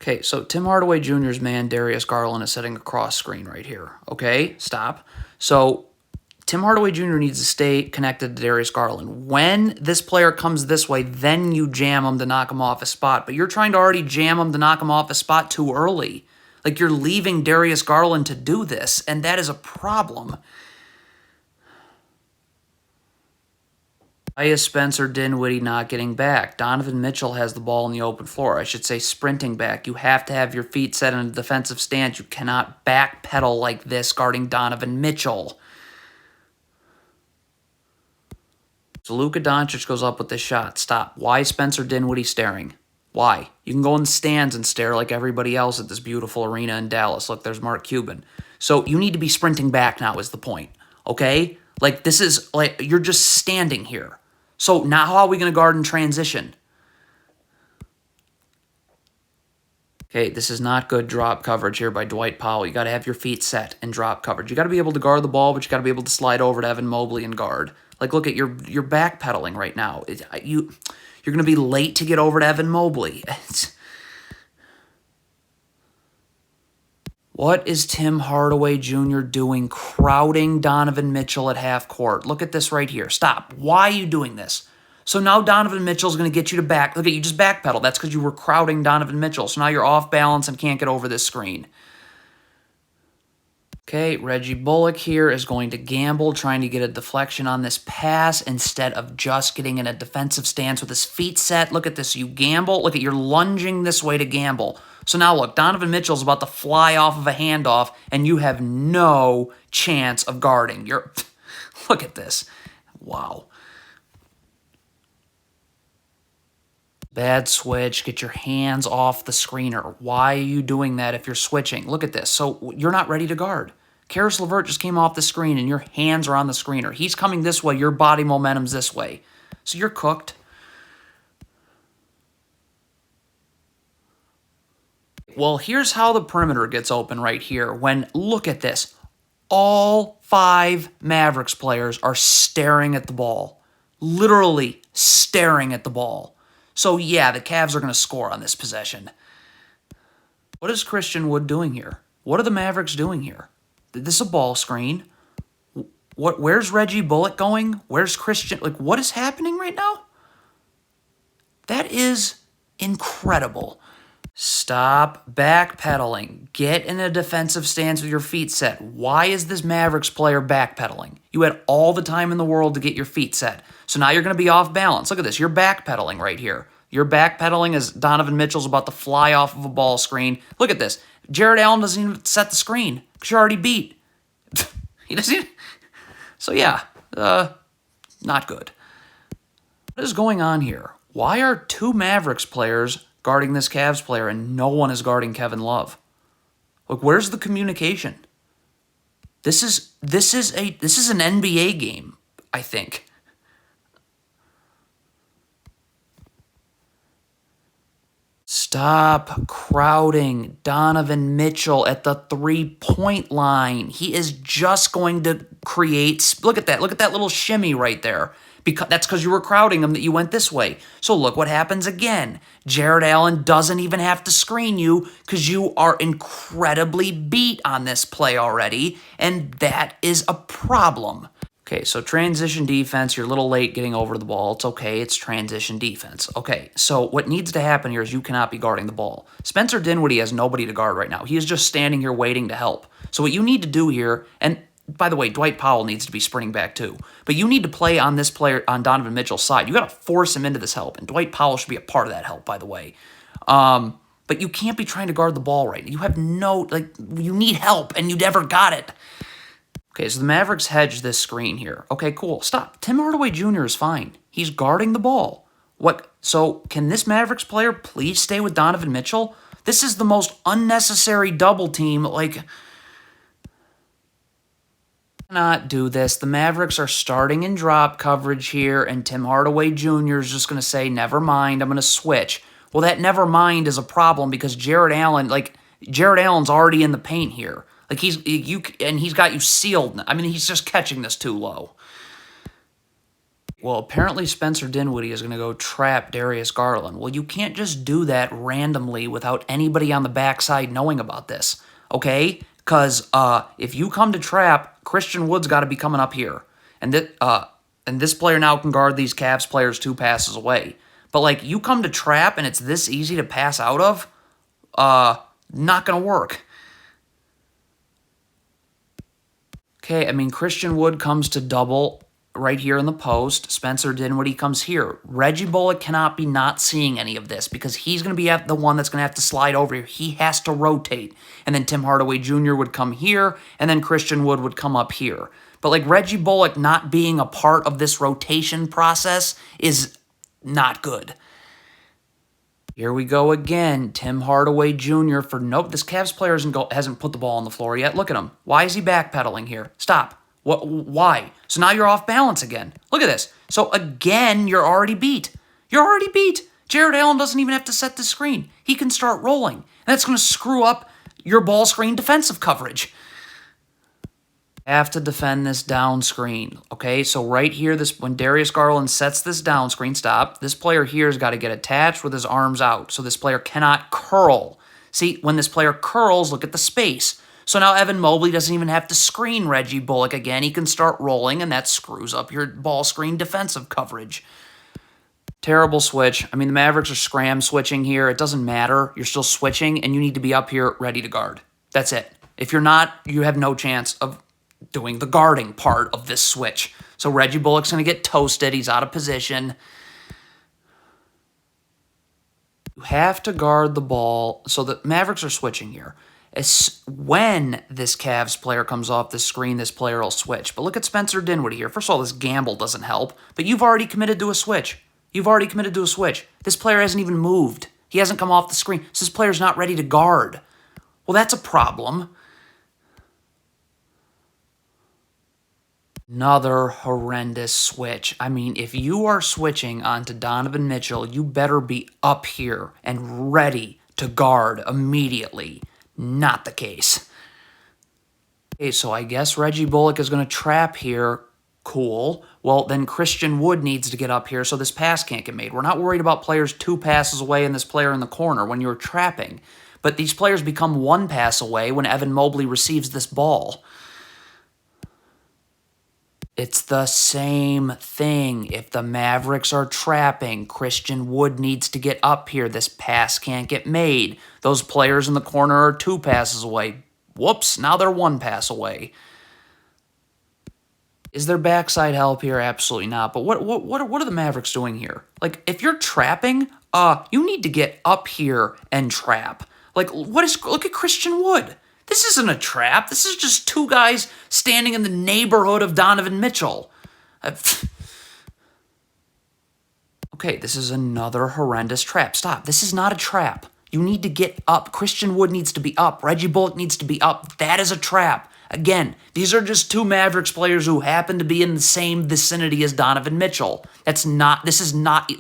Okay, so Tim Hardaway Jr.'s man, Darius Garland, is setting a cross screen right here. Okay, stop. So Tim Hardaway Jr. needs to stay connected to Darius Garland. When this player comes this way, then you jam him to knock him off his spot. But you're trying to already jam him to knock him off his spot too early. Like, you're leaving Darius Garland to do this, and that is a problem. Why is Spencer Dinwiddie not getting back? Donovan Mitchell has the ball in the open floor. I should say sprinting back. You have to have your feet set in a defensive stance. You cannot backpedal like this guarding Donovan Mitchell. So Luka Doncic goes up with this shot. Stop. Why is Spencer Dinwiddie staring? Why? You can go in the stands and stare like everybody else at this beautiful arena in Dallas. Look, there's Mark Cuban. So you need to be sprinting back now is the point. Okay? Like, this is, like, you're just standing here. So now how are we going to guard in transition? Okay, this is not good drop coverage here by Dwight Powell. You got to have your feet set in drop coverage. You got to be able to guard the ball, but you got to be able to slide over to Evan Mobley and guard. Like, look at you're backpedaling right now. You're going to be late to get over to Evan Mobley. What is Tim Hardaway Jr. doing crowding Donovan Mitchell at half court? Look at this right here. Stop. Why are you doing this? So now Donovan Mitchell's going to get you to back. Look at you just backpedal. That's because you were crowding Donovan Mitchell. So now you're off balance and can't get over this screen. Okay, Reggie Bullock here is going to gamble, trying to get a deflection on this pass instead of just getting in a defensive stance with his feet set. Look at this. You gamble. Look at you're lunging this way to gamble. So now look, Donovan Mitchell's about to fly off of a handoff, and you have no chance of guarding. Look at this. Wow. Bad switch. Get your hands off the screener. Why are you doing that if you're switching? Look at this. So you're not ready to guard. Karis LeVert just came off the screen, and your hands are on the screener. He's coming this way. Your body momentum's this way. So you're cooked. Well, here's how the perimeter gets open right here. When, look at this. All 5 Mavericks players are staring at the ball. Literally staring at the ball. So, yeah, the Cavs are going to score on this possession. What is Christian Wood doing here? What are the Mavericks doing here? This is a ball screen. Where's Reggie Bullock going? Where's Christian? Like, what is happening right now? That is incredible. Stop backpedaling. Get in a defensive stance with your feet set. Why is this Mavericks player backpedaling? You had all the time in the world to get your feet set. So now you're going to be off balance. Look at this. You're backpedaling right here. You're backpedaling as Donovan Mitchell's about to fly off of a ball screen. Look at this. Jared Allen doesn't even set the screen because you're already beat. He doesn't even... So yeah, not good. What is going on here? Why are 2 Mavericks players guarding this Cavs player and no one is guarding Kevin Love? Look, where's the communication? This is an NBA game, I think. Stop crowding Donovan Mitchell at the 3-point line. He is just going to create... Look at that. Look at that little shimmy right there. That's because you were crowding him that you went this way. So look what happens again. Jared Allen doesn't even have to screen you because you are incredibly beat on this play already, and that is a problem. Okay, so transition defense, you're a little late getting over the ball. It's okay, it's transition defense. Okay, so what needs to happen here is you cannot be guarding the ball. Spencer Dinwiddie has nobody to guard right now. He is just standing here waiting to help. So what you need to do here, and by the way, Dwight Powell needs to be sprinting back too. But you need to play on this player, on Donovan Mitchell's side. You got to force him into this help. And Dwight Powell should be a part of that help, by the way. But you can't be trying to guard the ball right now. You have you need help, and you never got it. Okay, so the Mavericks hedge this screen here. Okay, cool. Stop. Tim Hardaway Jr. is fine. He's guarding the ball. What? So can this Mavericks player please stay with Donovan Mitchell? This is the most unnecessary double team, Not do this. The Mavericks are starting in drop coverage here, and Tim Hardaway Jr. is just going to say, never mind, I'm going to switch. Well, that never mind is a problem because Jared Allen's already in the paint here. He's got you sealed. I mean, he's just catching this too low. Well, apparently Spencer Dinwiddie is going to go trap Darius Garland. Well, you can't just do that randomly without anybody on the backside knowing about this, okay? Because if you come to trap, Christian Wood's got to be coming up here. And this player now can guard these Cavs players 2 passes away. But, like, you come to trap and it's this easy to pass out of, not going to work. Okay, I mean, Christian Wood comes to double right here in the post. Spencer Dinwiddie comes here. Reggie Bullock cannot be not seeing any of this because he's going to be the one that's going to have to slide over here. He has to rotate. And then Tim Hardaway Jr. would come here, and then Christian Wood would come up here. But like Reggie Bullock not being a part of this rotation process is not good. Here we go again. Tim Hardaway Jr. for nope. This Cavs player hasn't put the ball on the floor yet. Look at him. Why is he backpedaling here? Stop. What? Why? So now you're off balance again. Look at this. So again, you're already beat. You're already beat. Jared Allen doesn't even have to set the screen. He can start rolling. And that's going to screw up your ball screen defensive coverage. Have to defend this down screen. Okay, so right here, when Darius Garland sets this down screen, stop. This player here has got to get attached with his arms out. So this player cannot curl. See, when this player curls, look at the space. So now Evan Mobley doesn't even have to screen Reggie Bullock again. He can start rolling, and that screws up your ball screen defensive coverage. Terrible switch. I mean, the Mavericks are scram switching here. It doesn't matter. You're still switching, and you need to be up here ready to guard. That's it. If you're not, you have no chance of doing the guarding part of this switch. So Reggie Bullock's going to get toasted. He's out of position. You have to guard the ball. So the Mavericks are switching here. When this Cavs player comes off the screen, this player will switch. But look at Spencer Dinwiddie here. First of all, this gamble doesn't help, but you've already committed to a switch. You've already committed to a switch. This player hasn't even moved. He hasn't come off the screen, so this player's not ready to guard. Well, that's a problem. Another horrendous switch. I mean, if you are switching onto Donovan Mitchell, you better be up here and ready to guard immediately. Not the case. Okay, so I guess Reggie Bullock is going to trap here. Cool. Well, then Christian Wood needs to get up here so this pass can't get made. We're not worried about players 2 passes away and this player in the corner when you're trapping. But these players become 1 pass away when Evan Mobley receives this ball. It's the same thing. If the Mavericks are trapping, Christian Wood needs to get up here. This pass can't get made. Those players in the corner are 2 passes away. Whoops, now they're 1 pass away. Is there backside help here? Absolutely not. But what are the Mavericks doing here? Like, if you're trapping, you need to get up here and trap. Like, look at Christian Wood. This isn't a trap. This is just 2 guys standing in the neighborhood of Donovan Mitchell. Okay, this is another horrendous trap. Stop. This is not a trap. You need to get up. Christian Wood needs to be up. Reggie Bullock needs to be up. That is a trap. Again, these are just 2 Mavericks players who happen to be in the same vicinity as Donovan Mitchell. This is not...